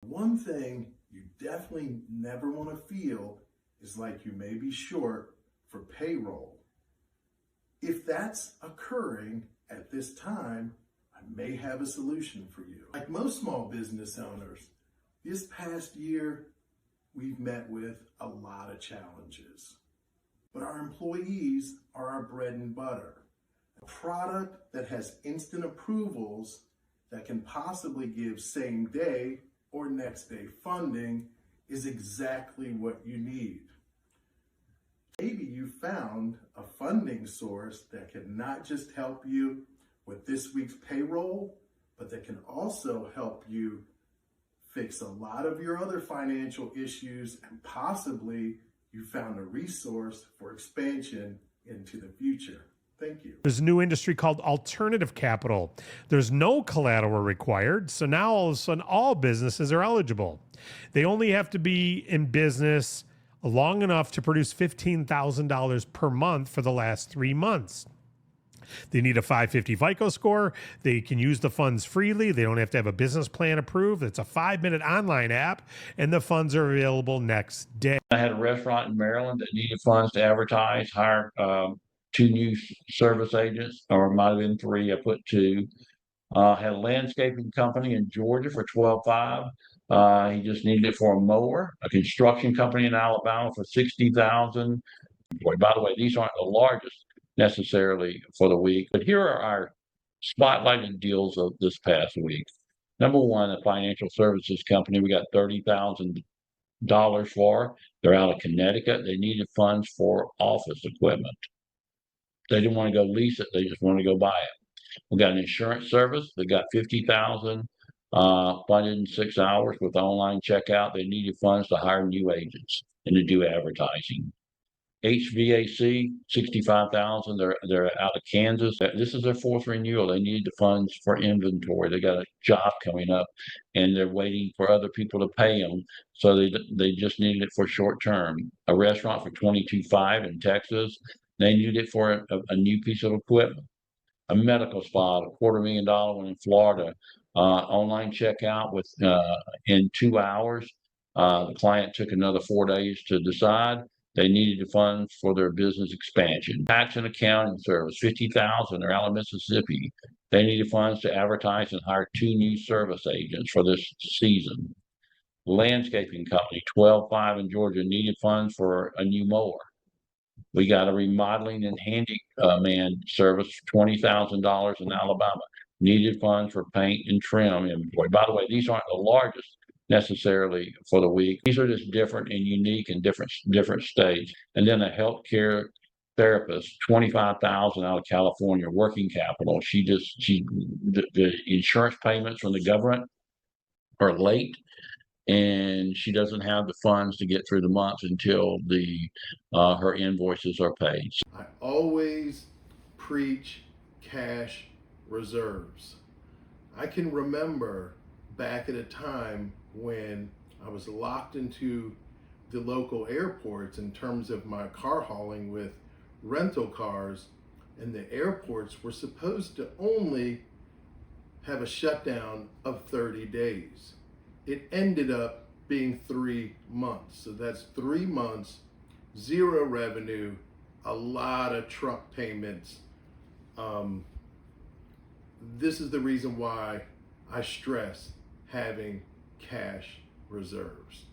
One thing you definitely never want to feel is like you may be short for payroll. If that's occurring at this time, I may have a solution for you. Like most small business owners, this past year, we've met with a lot of challenges. But our employees are our bread and butter. A product that has instant approvals that can possibly give same day or next day funding is exactly what you need. Maybe you found a funding source that can not just help you with this week's payroll, but that can also help you fix a lot of your other financial issues, and possibly you found a resource for expansion into the future. Thank you. There's a new industry called alternative capital. There's no collateral required, so now all of a sudden all businesses are eligible. They only have to be in business long enough to produce $15,000 per month for the last 3 months. They need a 550 FICO score. They can use the funds freely. They don't have to have a business plan approved. It's a 5-minute online app, and the funds are available next day. I had a restaurant in Maryland that needed funds to advertise, hire 2 new service agents, or it might have been 3. I put 2. Had a landscaping company in Georgia for $12,500. He just needed it for a mower. A construction company in Alabama for $60,000. By the way, these aren't the largest necessarily for the week, but here are our spotlighted deals of this past week. Number one, a financial services company we got $30,000 for. They're out of Connecticut. They needed funds for office equipment. They didn't want to go lease it. They just wanted to go buy it. We got an insurance service. They got $50,000 funded in 6 hours with online checkout. They needed funds to hire new agents and to do advertising. HVAC, $65,000. They're out of Kansas. This is their 4th renewal. They need the funds for inventory. They got a job coming up, and they're waiting for other people to pay them. So they just needed it for short term. A restaurant for $22,500 in Texas. They needed it for a new piece of equipment. A medical spa, a $250,000 one in Florida. Online checkout with in 2 hours. The client took another 4 days to decide. They needed the funds for their business expansion. Tax and accounting service, $50,000. They're out of Mississippi. They needed funds to advertise and hire 2 new service agents for this season. Landscaping company, $12,500 in Georgia, needed funds for a new mower. We got a remodeling and handyman service, $20,000 in Alabama. Needed funds for paint and trim inventory. By the way, these aren't the largest necessarily for the week. These are just different and unique in different states. And then a healthcare therapist, $25,000 out of California, working capital. The insurance payments from the government are late, and she doesn't have the funds to get through the month until her invoices are paid. I always preach cash reserves. I can remember back at a time when I was locked into the local airports in terms of my car hauling with rental cars, and the airports were supposed to only have a shutdown of 30 days. It ended up being 3 months. So that's 3 months, 0 revenue, a lot of truck payments. This is the reason why I stress having cash reserves.